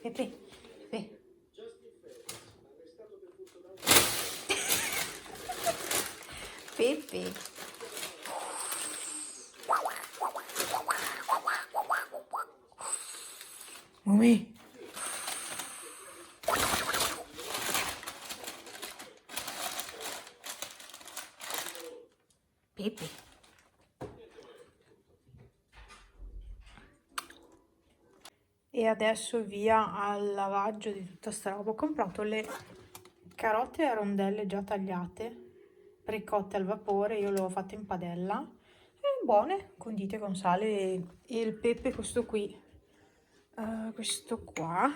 Pepe, Pepe. Pepe. Mami. Pepe. E adesso via al lavaggio di tutta sta roba. Ho comprato le carote a rondelle già tagliate, precotte al vapore, io le ho fatte in padella. Buone, condite con sale e il pepe, questo qui, questo qua,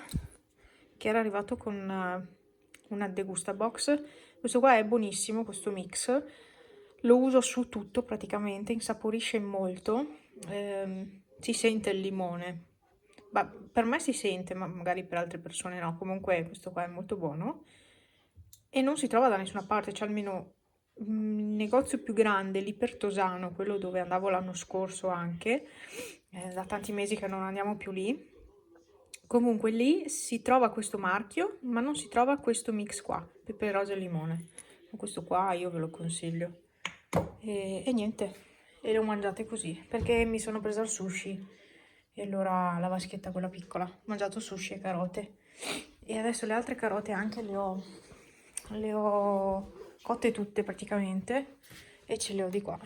che era arrivato con una degusta box. Questo qua è buonissimo, questo mix. Lo uso su tutto praticamente, insaporisce molto, si sente il limone. Ma per me si sente, ma magari per altre persone no. Comunque questo qua è molto buono e non si trova da nessuna parte. C'è almeno un negozio più grande lì per Tosano, quello dove andavo l'anno scorso anche, da tanti mesi che non andiamo più lì. Comunque lì si trova questo marchio, ma non si trova questo mix qua, pepe, rosa e limone. Questo qua io ve lo consiglio. E niente, e le ho mangiate così, perché mi sono presa il sushi. E allora la vaschetta quella piccola, ho mangiato sushi e carote. E adesso le altre carote anche le ho cotte tutte praticamente. E ce le ho di qua,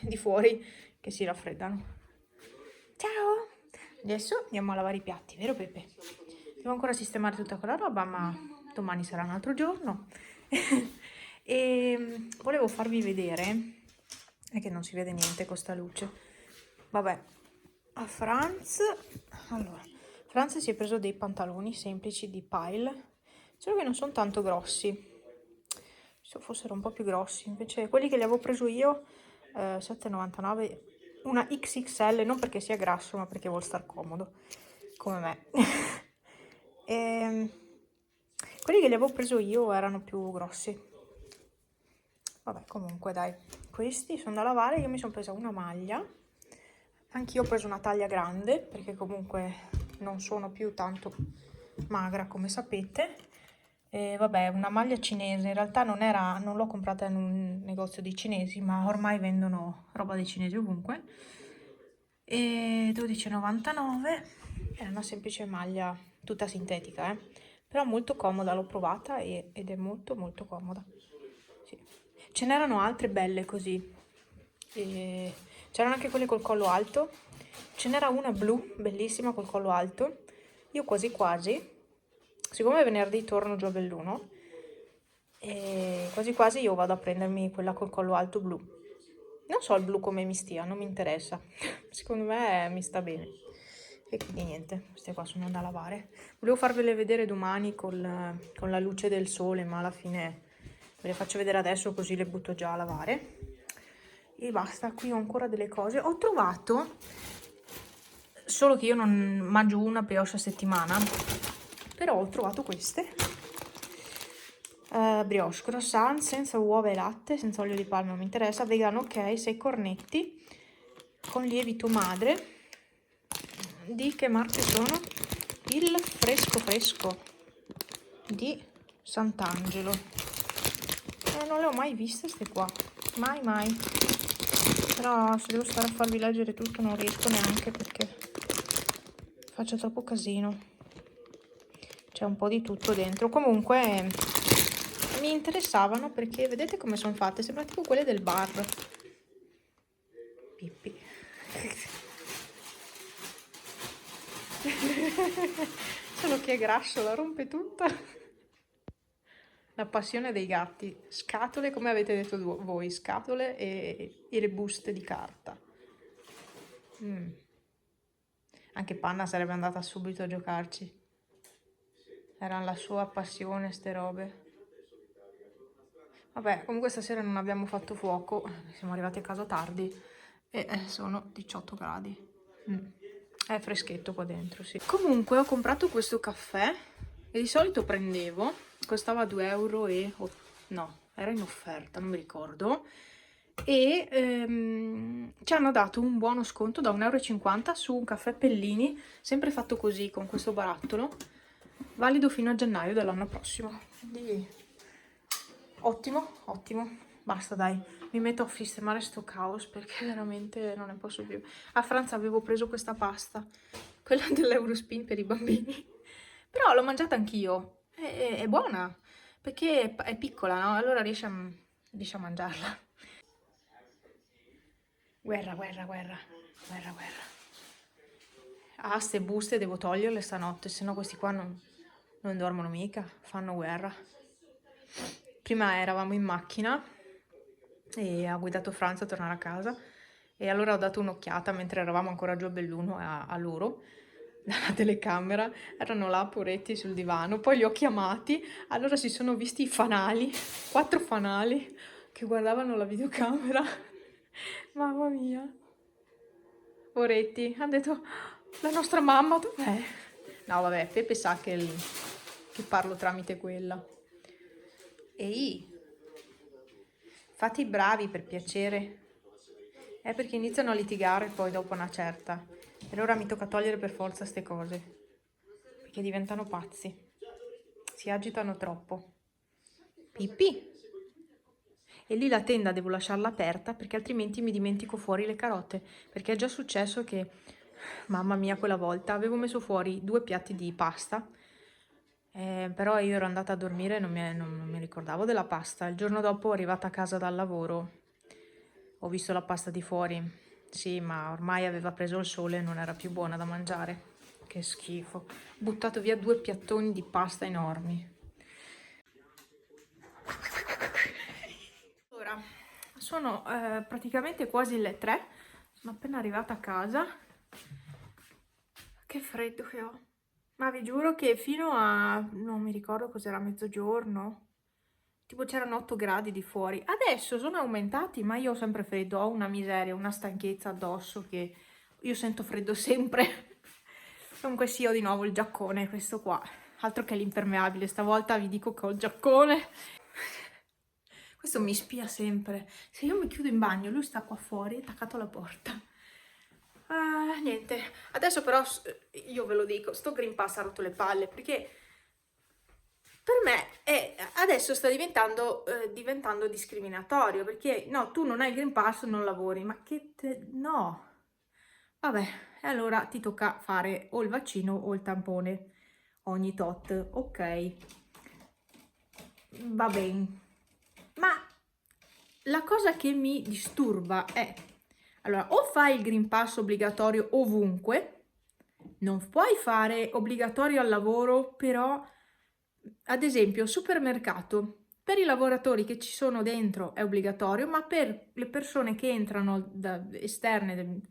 di fuori, che si raffreddano. Ciao! Adesso andiamo a lavare i piatti, vero Pepe? Devo ancora sistemare tutta quella roba, ma domani sarà un altro giorno. E volevo farvi vedere, è che non si vede niente con sta luce. Vabbè, a Franz si è preso dei pantaloni semplici di Pile, solo che non sono tanto grossi. Se fossero un po' più grossi, invece quelli che li avevo preso io, 7,99, una XXL, non perché sia grasso, ma perché vuol star comodo, come me. Quelli che li avevo preso io erano più grossi. Vabbè, comunque dai, questi sono da lavare. Io mi sono presa una maglia, anch'io ho preso una taglia grande perché comunque non sono più tanto magra come sapete. E vabbè, una maglia cinese, in realtà non l'ho comprata in un negozio di cinesi, ma ormai vendono roba dei cinesi ovunque. E 12,99, è una semplice maglia tutta sintetica, però molto comoda, l'ho provata ed è molto molto comoda. Sì. Ce n'erano altre belle così, e c'erano anche quelle col collo alto, ce n'era una blu bellissima col collo alto. Io quasi quasi, siccome venerdì torno giù a Belluno, e quasi quasi io vado a prendermi quella col collo alto blu. Non so il blu come mi stia, non mi interessa, secondo me mi sta bene. E quindi niente, queste qua sono da lavare. Volevo farvele vedere domani con la luce del sole, ma alla fine ve le faccio vedere adesso così le butto già a lavare. E basta, qui ho ancora delle cose. Ho trovato, solo che io non mangio una brioche a settimana, però ho trovato queste. Brioche, croissant senza uova e latte, senza olio di palma, non mi interessa, vegano ok, 6 cornetti con lievito madre. Di che marche sono? Il fresco fresco di Sant'Angelo. Non le ho mai viste queste qua, mai, però se devo stare a farvi leggere tutto non riesco neanche perché faccio troppo casino, c'è un po' di tutto dentro. Comunque mi interessavano perché vedete come sono fatte, sembra tipo quelle del bar. Pippi. Solo che è grasso, la rompe tutta. La passione dei gatti. Scatole, come avete detto voi, scatole e le buste di carta. Anche Panna sarebbe andata subito a giocarci. Era la sua passione, ste robe. Vabbè, comunque stasera non abbiamo fatto fuoco, siamo arrivati a casa tardi e sono 18 gradi. È freschetto qua dentro, sì. Comunque ho comprato questo caffè e di solito prendevo, costava 2 euro no, era in offerta, non mi ricordo. e ci hanno dato un buono sconto da 1,50 € su un caffè Pellini, sempre fatto così, con questo barattolo, valido fino a gennaio dell'anno prossimo. Quindi ottimo, ottimo. Basta dai, mi metto a sistemare sto caos perché veramente non ne posso più. A Franza avevo preso questa pasta, quella dell'Eurospin per i bambini, però l'ho mangiata anch'io, è buona, perché è piccola, no? Allora riesce a mangiarla. Guerra, guerra, guerra, guerra, guerra. Ah, ste buste devo toglierle stanotte, sennò questi qua non dormono mica, fanno guerra. Prima eravamo in macchina e ha guidato Franza a tornare a casa e allora ho dato un'occhiata mentre eravamo ancora giù a Belluno a loro, dalla telecamera, erano là poretti sul divano, poi li ho chiamati, allora si sono visti i fanali, 4 fanali che guardavano la videocamera, mamma mia, poretti, hanno detto la nostra mamma dov'è? No vabbè, Pepe sa che parlo tramite quella. Ehi, fate i bravi per piacere. È perché iniziano a litigare poi dopo una certa. E allora mi tocca togliere per forza ste cose. Perché diventano pazzi. Si agitano troppo. Pipì. E lì la tenda devo lasciarla aperta perché altrimenti mi dimentico fuori le carote. Perché è già successo che, mamma mia, quella volta avevo messo fuori 2 piatti di pasta. Però io ero andata a dormire e non mi ricordavo della pasta. Il giorno dopo, arrivata a casa dal lavoro, ho visto la pasta di fuori. Sì, ma ormai aveva preso il sole e non era più buona da mangiare. Che schifo. Ho buttato via 2 piattoni di pasta enormi. Ora, sono praticamente quasi le 3. Sono appena arrivata a casa. Che freddo che ho. Ma vi giuro che fino a, non mi ricordo cos'era, mezzogiorno, tipo c'erano 8 gradi di fuori. Adesso sono aumentati, ma io ho sempre freddo, ho una miseria, una stanchezza addosso che io sento freddo sempre. Comunque sì, ho di nuovo il giaccone, questo qua. Altro che l'impermeabile, stavolta vi dico che ho il giaccone. Questo mi spia sempre. Se io mi chiudo in bagno, lui sta qua fuori, attaccato alla porta. Niente, adesso però io ve lo dico, sto Green Pass ha rotto le palle perché per me adesso sta diventando discriminatorio perché no, tu non hai il Green Pass, non lavori, ma no. Vabbè, allora ti tocca fare o il vaccino o il tampone ogni tot, ok, va bene. Ma la cosa che mi disturba è, allora, o fai il Green Pass obbligatorio ovunque, non puoi fare obbligatorio al lavoro, però, ad esempio, supermercato, per i lavoratori che ci sono dentro è obbligatorio, ma per le persone che entrano da esterne,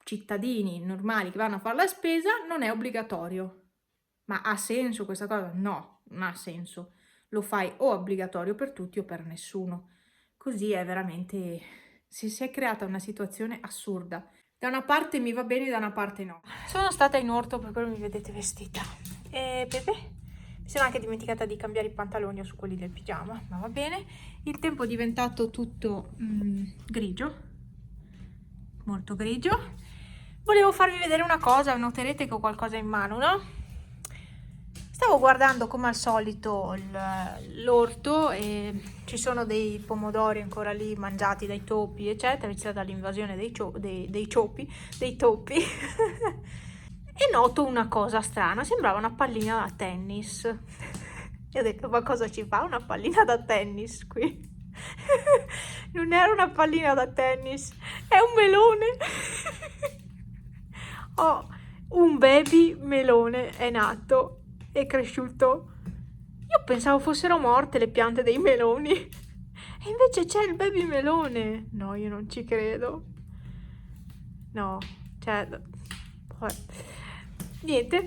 cittadini normali che vanno a fare la spesa, non è obbligatorio. Ma ha senso questa cosa? No, non ha senso. Lo fai o obbligatorio per tutti o per nessuno. Così è veramente... si è creata una situazione assurda. Da una parte mi va bene, da una parte no. Sono stata in orto, per quello mi vedete vestita. E Pepe? Mi sono anche dimenticata di cambiare i pantaloni su quelli del pigiama, ma va bene. Il tempo è diventato tutto grigio, molto grigio. Volevo farvi vedere una cosa, noterete che ho qualcosa in mano, no? Stavo guardando come al solito l'orto e ci sono dei pomodori ancora lì mangiati dai topi, eccetera, è iniziata l'invasione dei topi. E noto una cosa strana, sembrava una pallina da tennis. E ho detto, ma cosa ci fa una pallina da tennis qui? Non era una pallina da tennis, è un melone. Ho un baby melone, è nato, è cresciuto. Io pensavo fossero morte le piante dei meloni. E invece c'è il baby melone. No, io non ci credo. No, cioè... vabbè. Niente,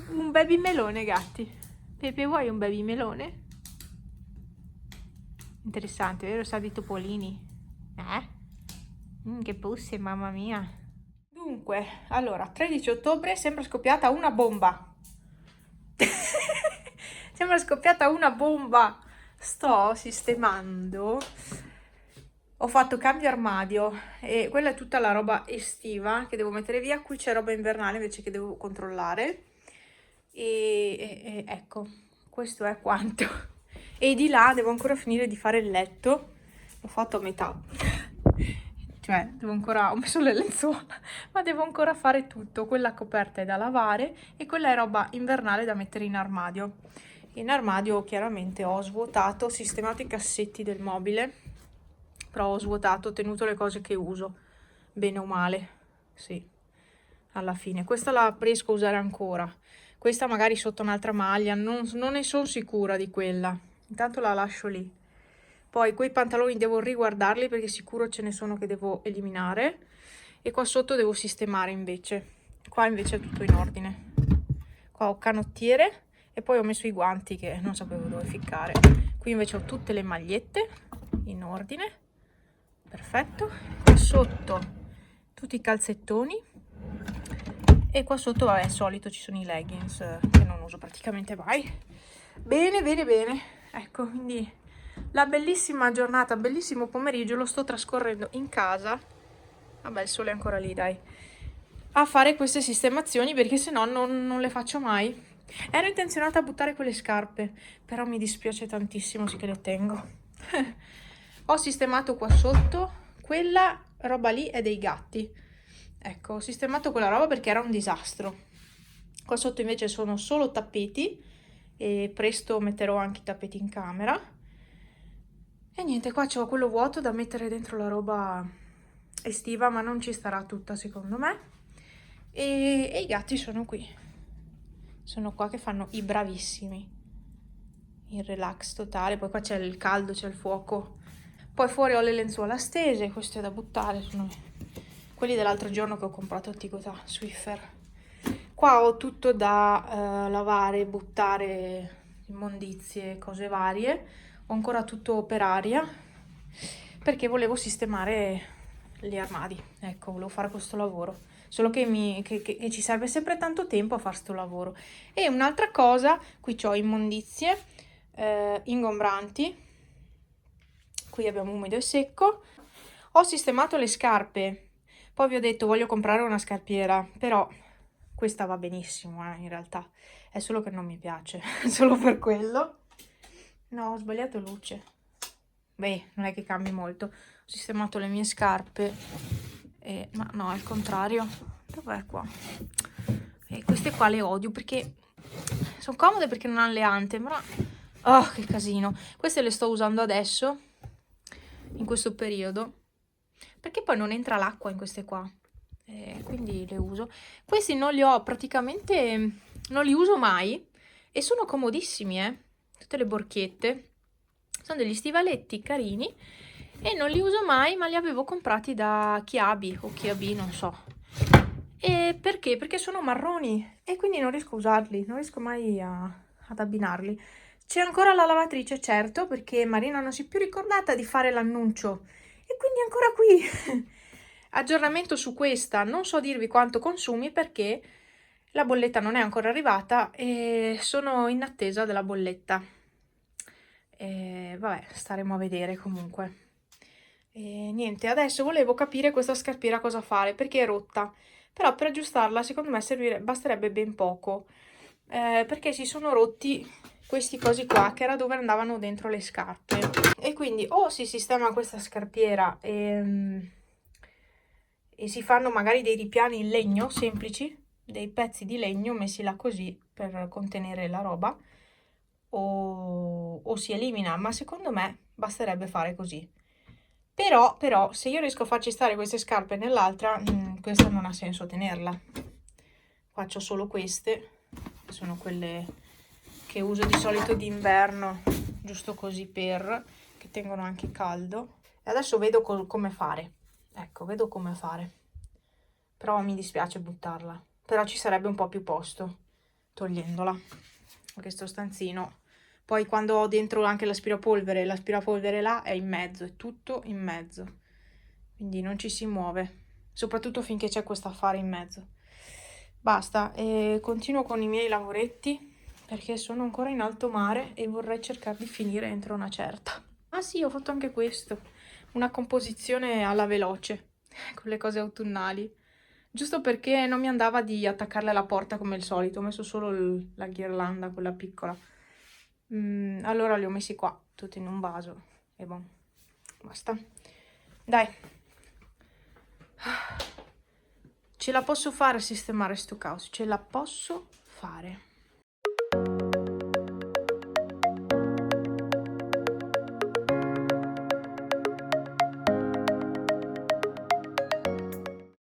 un baby melone, gatti. Pepe, vuoi un baby melone? Interessante, vero? Sa di topolini. Che pusse, mamma mia. Dunque, allora, 13 ottobre sembra scoppiata una bomba. Sembra scoppiata una bomba. Sto sistemando Ho fatto cambio armadio e quella è tutta la roba estiva che devo mettere via. Qui c'è roba invernale invece che devo controllare. E ecco, questo è quanto. E di là devo ancora finire di fare il letto. L'ho fatto a metà. Cioè, ho messo le lenzuola, ma devo ancora fare tutto. Quella coperta è da lavare e quella è roba invernale da mettere in armadio. In armadio chiaramente ho svuotato, ho sistemato i cassetti del mobile, però ho svuotato, ho tenuto le cose che uso, bene o male, sì, alla fine. Questa la riesco a usare ancora, questa magari sotto un'altra maglia, non ne sono sicura di quella, intanto la lascio lì. Poi quei pantaloni devo riguardarli perché sicuro ce ne sono che devo eliminare e qua sotto devo sistemare invece. Qua invece è tutto in ordine. Qua ho canottiere e poi ho messo i guanti che non sapevo dove ficcare. Qui invece ho tutte le magliette in ordine, perfetto. Qua sotto tutti i calzettoni e qua sotto vabbè, è solito, ci sono i leggings che non uso praticamente mai. Bene, bene, bene. Ecco, quindi la bellissima giornata, bellissimo pomeriggio lo sto trascorrendo in casa. Vabbè, il sole è ancora lì, dai. A fare queste sistemazioni perché se no non le faccio mai. Ero intenzionata a buttare quelle scarpe, però mi dispiace tantissimo, sì che le tengo. Ho sistemato qua sotto, quella roba lì è dei gatti. Ecco, ho sistemato quella roba perché era un disastro. Qua sotto invece sono solo tappeti e presto metterò anche i tappeti in camera. E niente, qua c'ho quello vuoto da mettere dentro la roba estiva, ma non ci starà tutta secondo me. E i gatti sono qui. Sono qua che fanno i bravissimi. Il relax totale. Poi qua c'è il caldo, c'è il fuoco. Poi fuori ho le lenzuola stese, questo è da buttare, sono quelli dell'altro giorno che ho comprato a Ticotà, Swiffer. Qua ho tutto da lavare, buttare, immondizie, cose varie. Ho ancora tutto per aria perché volevo sistemare gli armadi. Ecco, volevo fare questo lavoro. Solo che ci serve sempre tanto tempo a fare questo lavoro. E un'altra cosa, qui ho immondizie ingombranti. Qui abbiamo umido e secco. Ho sistemato le scarpe. Poi vi ho detto voglio comprare una scarpiera, però questa va benissimo, in realtà. È solo che non mi piace, solo per quello. No, ho sbagliato luce. Beh, non è che cambi molto. Ho sistemato le mie scarpe. Ma no, al contrario. Dov'è qua? E queste qua le odio perché sono comode perché non hanno le ante, ma... Oh, che casino. Queste le sto usando adesso, in questo periodo, perché poi non entra l'acqua in queste qua. Quindi le uso. Questi non li ho praticamente... non li uso mai e sono comodissimi, tutte le borchiette. Sono degli stivaletti carini e non li uso mai, ma li avevo comprati da Kiabi o Kiabi, non so. E perché? Perché sono marroni e quindi non riesco a usarli, non riesco mai ad abbinarli. C'è ancora la lavatrice, certo, perché Marina non si è più ricordata di fare l'annuncio e quindi è ancora qui. Aggiornamento su questa, non so dirvi quanto consumi perché la bolletta non è ancora arrivata e sono in attesa della bolletta. Vabbè, staremo a vedere comunque. Niente, adesso volevo capire questa scarpiera cosa fare perché è rotta, però per aggiustarla secondo me basterebbe ben poco, perché si sono rotti questi cosi qua che era dove andavano dentro le scarpe e quindi o si sistema questa scarpiera e si fanno magari dei ripiani in legno semplici, dei pezzi di legno messi là così per contenere la roba, o si elimina, ma secondo me basterebbe fare così. Però se io riesco a farci stare queste scarpe nell'altra, questa non ha senso tenerla. Faccio solo queste, che sono quelle che uso di solito d'inverno, giusto così che tengono anche caldo. E adesso vedo come fare. Ecco, vedo come fare. Però mi dispiace buttarla. Però ci sarebbe un po' più posto togliendola. Questo stanzino. Poi quando ho dentro anche l'aspirapolvere là è in mezzo, è tutto in mezzo. Quindi non ci si muove. Soprattutto finché c'è questo affare in mezzo. Basta, e continuo con i miei lavoretti perché sono ancora in alto mare e vorrei cercare di finire entro una certa. Ah sì, ho fatto anche questo. una composizione alla veloce, con le cose autunnali, giusto perché non mi andava di attaccarle alla porta come il solito, ho messo solo la ghirlanda, quella piccola. Allora li ho messi qua, tutti in un vaso, e boh, basta. Dai, ce la posso fare a sistemare sto caos, ce la posso fare.